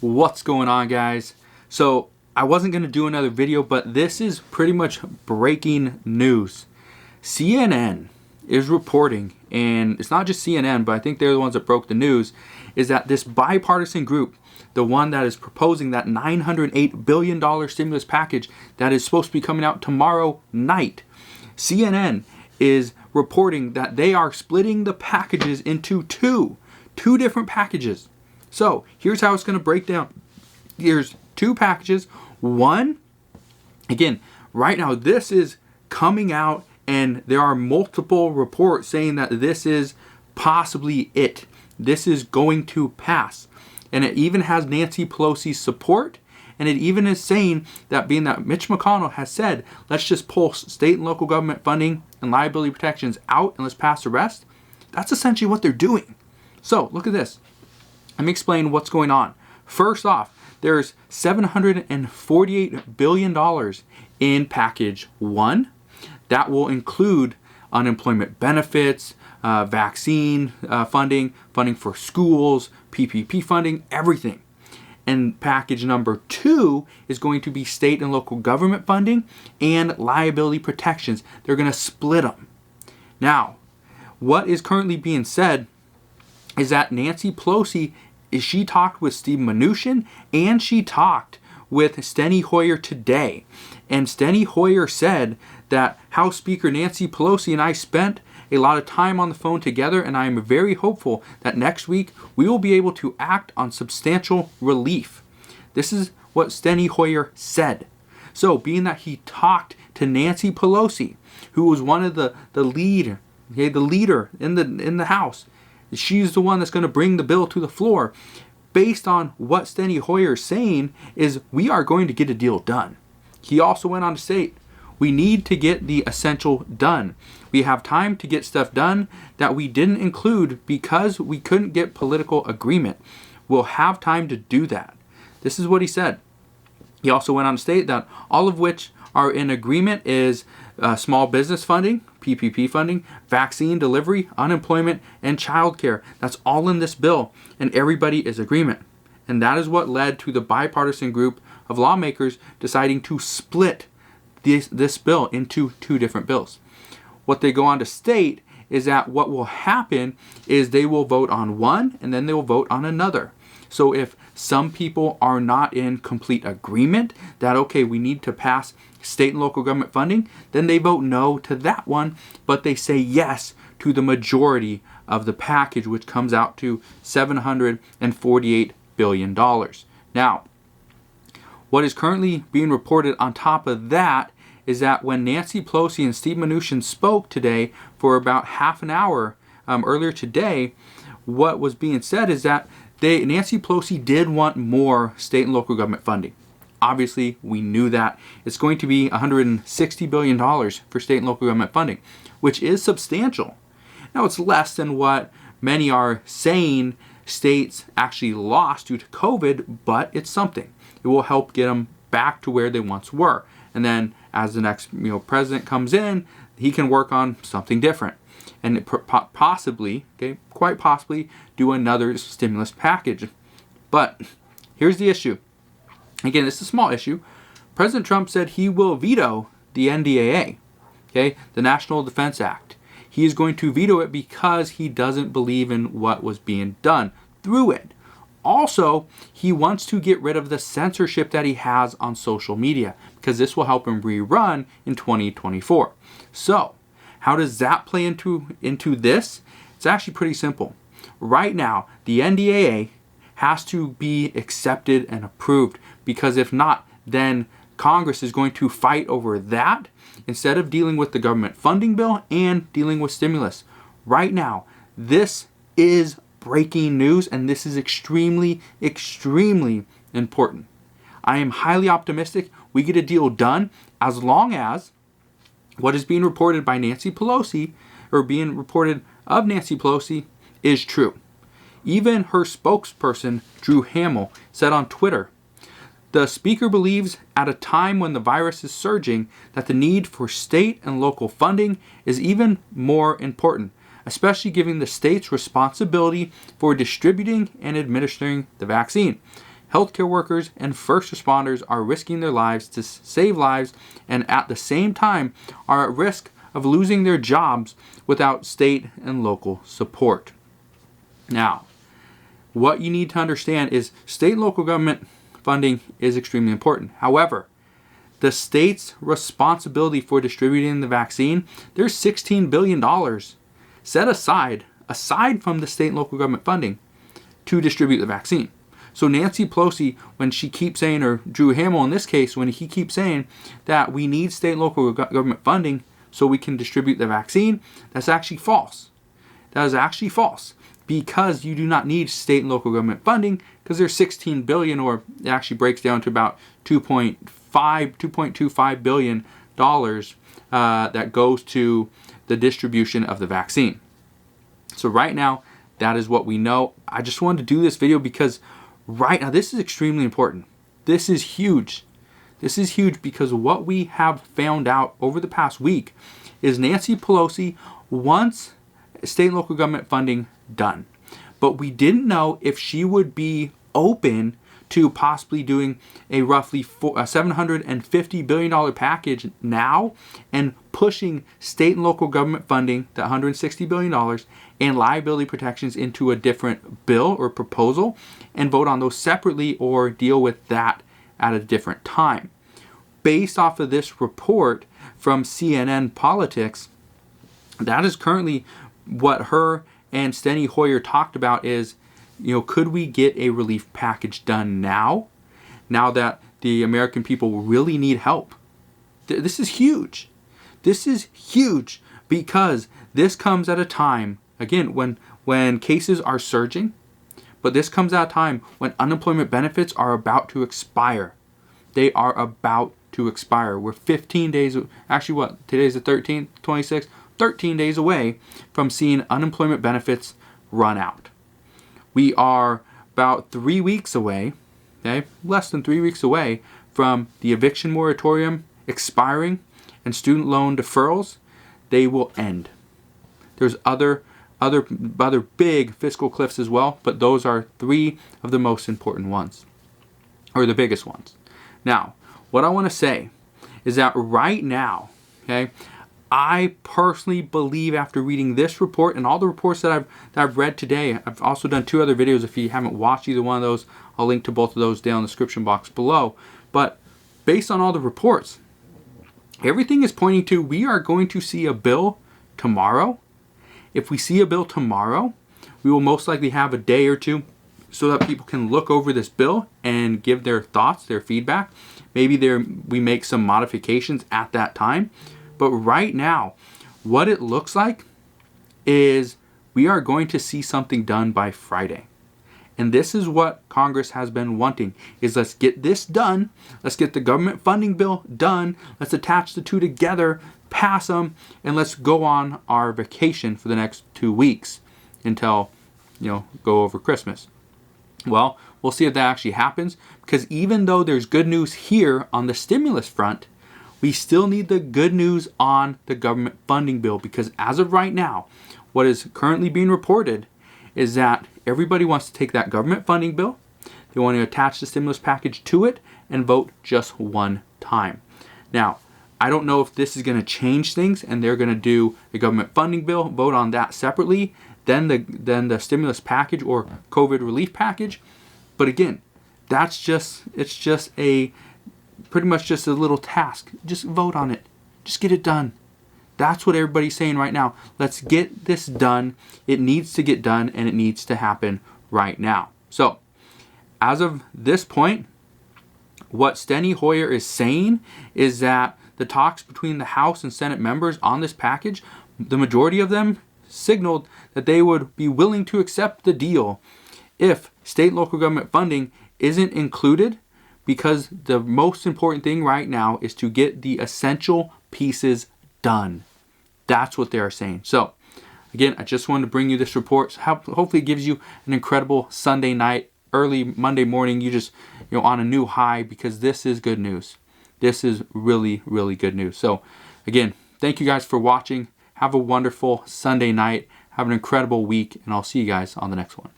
What's going on, guys? So I wasn't going to do another video, but this is pretty much breaking news. CNN is reporting, and it's not just CNN, but I think they're the ones that broke the news, is that this bipartisan group, the one that is proposing that $908 billion stimulus package that is supposed to be coming out tomorrow night, CNN is reporting that they are splitting the packages into two different packages. So here's how it's going to break down. Here's two packages. One, again, right now this is coming out and there are multiple reports saying that this is possibly it. This is going to pass. And it even has Nancy Pelosi's support. And it even is saying that, being that Mitch McConnell has said, let's just pull state and local government funding and liability protections out and let's pass the rest. That's essentially what they're doing. So look at this. Let me explain what's going on. First off, there's $748 billion in package one. That will include unemployment benefits, vaccine funding for schools, PPP funding, everything. And package number two is going to be state and local government funding and liability protections. They're going to split them. Now, what is currently being said is that Nancy Pelosi, she talked with Steve Mnuchin and she talked with Steny Hoyer today. And Steny Hoyer said that House Speaker Nancy Pelosi and I spent a lot of time on the phone together, and I am very hopeful that next week we will be able to act on substantial relief. This is what Steny Hoyer said. So, being that he talked to Nancy Pelosi, who was one of the leader in the House, she's the one that's going to bring the bill to the floor. Based on what Steny Hoyer is saying, is we are going to get a deal done. He also went on to state, we need to get the essential done. We have time to get stuff done that we didn't include because we couldn't get political agreement. We'll have time to do that. This is what he said. He also went on to state that all of which are in agreement is small business funding, PPP funding, vaccine delivery, unemployment, and childcare. That's all in this bill, and everybody is agreement. And that is what led to the bipartisan group of lawmakers deciding to split this bill into two different bills. What they go on to state is that what will happen is they will vote on one and then they will vote on another. So if some people are not in complete agreement that, okay, we need to pass state and local government funding, then they vote no to that one, but they say yes to the majority of the package, which comes out to $748 billion. Now, what is currently being reported on top of that is that when Nancy Pelosi and Steve Mnuchin spoke today for about half an hour earlier today, what was being said is that Nancy Pelosi did want more state and local government funding. Obviously, we knew that. It's going to be $160 billion for state and local government funding, which is substantial. Now, it's less than what many are saying states actually lost due to COVID, but it's something. It will help get them back to where they once were. And then as the next president comes in, he can work on something different. And possibly, quite possibly, do another stimulus package. But here's the issue. Again, it's a small issue. President Trump said he will veto the NDAA, the National Defense Act. He is going to veto it because he doesn't believe in what was being done through it. Also, he wants to get rid of the censorship that he has on social media because this will help him rerun in 2024. So, how does that play into this? It's actually pretty simple. Right now, the NDAA has to be accepted and approved because if not, then Congress is going to fight over that instead of dealing with the government funding bill and dealing with stimulus. Right now, this is breaking news, and this is extremely, extremely important. I am highly optimistic we get a deal done as long as what is being reported by Nancy Pelosi, or being reported of Nancy Pelosi, is true. Even her spokesperson, Drew Hamill, said on Twitter, the speaker believes at a time when the virus is surging that the need for state and local funding is even more important, especially given the state's responsibility for distributing and administering the vaccine. Healthcare workers and first responders are risking their lives to save lives, and at the same time are at risk of losing their jobs without state and local support. Now, what you need to understand is state and local government funding is extremely important. However, the state's responsibility for distributing the vaccine, there's $16 billion set aside from the state and local government funding to distribute the vaccine. So Nancy Pelosi, when she keeps saying, or Drew Hamill in this case, when he keeps saying that we need state and local government funding so we can distribute the vaccine, that's actually false. That is actually false, because you do not need state and local government funding, because there's $16 billion, or it actually breaks down to about $2.25 billion that goes to the distribution of the vaccine. So right now, that is what we know. I just wanted to do this video because right now, this is extremely important. This is huge. This is huge because what we have found out over the past week is Nancy Pelosi wants state and local government funding done. But we didn't know if she would be open to possibly doing a roughly $750 billion package now and pushing state and local government funding, the $160 billion, and liability protections into a different bill or proposal and vote on those separately or deal with that at a different time. Based off of this report from CNN Politics, that is currently what her and Steny Hoyer talked about is, could we get a relief package done now that the American people really need help? This is huge. This is huge because this comes at a time, again, when cases are surging, but this comes at a time when unemployment benefits are about to expire. They are about to expire. We're 15 days, actually what, today's the 13th, 26th, 13 days away from seeing unemployment benefits run out. We are about 3 weeks away, okay, less than 3 weeks away from the eviction moratorium expiring and student loan deferrals. They will end. There's other big fiscal cliffs as well, but those are three of the most important ones, or the biggest ones. Now, what I want to say is that right now, okay, I personally believe after reading this report and all the reports that I've read today, I've also done 2 other videos. If you haven't watched either one of those, I'll link to both of those down in the description box below. But based on all the reports, everything is pointing to we are going to see a bill tomorrow. If we see a bill tomorrow, we will most likely have a day or two so that people can look over this bill and give their thoughts, their feedback. Maybe we make some modifications at that time. But right now, what it looks like is we are going to see something done by Friday. And this is what Congress has been wanting, is let's get this done. Let's get the government funding bill done. Let's attach the two together, pass them, and let's go on our vacation for the next 2 weeks until, go over Christmas. Well, we'll see if that actually happens, because even though there's good news here on the stimulus front, we still need the good news on the government funding bill, because as of right now, what is currently being reported is that everybody wants to take that government funding bill, they want to attach the stimulus package to it, and vote just one time. Now, I don't know if this is going to change things and they're going to do the government funding bill, vote on that separately, then the stimulus package or COVID relief package. But again, it's just pretty much just a little task. Just vote on it. Just get it done. That's what everybody's saying right now. Let's get this done. It needs to get done, and it needs to happen right now. So, as of this point, what Steny Hoyer is saying is that the talks between the House and Senate members on this package, the majority of them signaled that they would be willing to accept the deal if state and local government funding isn't included, because the most important thing right now is to get the essential pieces done. That's what they're saying. So, again, I just wanted to bring you this report. Hopefully it gives you an incredible Sunday night, early Monday morning. You just, on a new high, because this is good news. This is really, really good news. So, again, thank you guys for watching. Have a wonderful Sunday night. Have an incredible week, and I'll see you guys on the next one.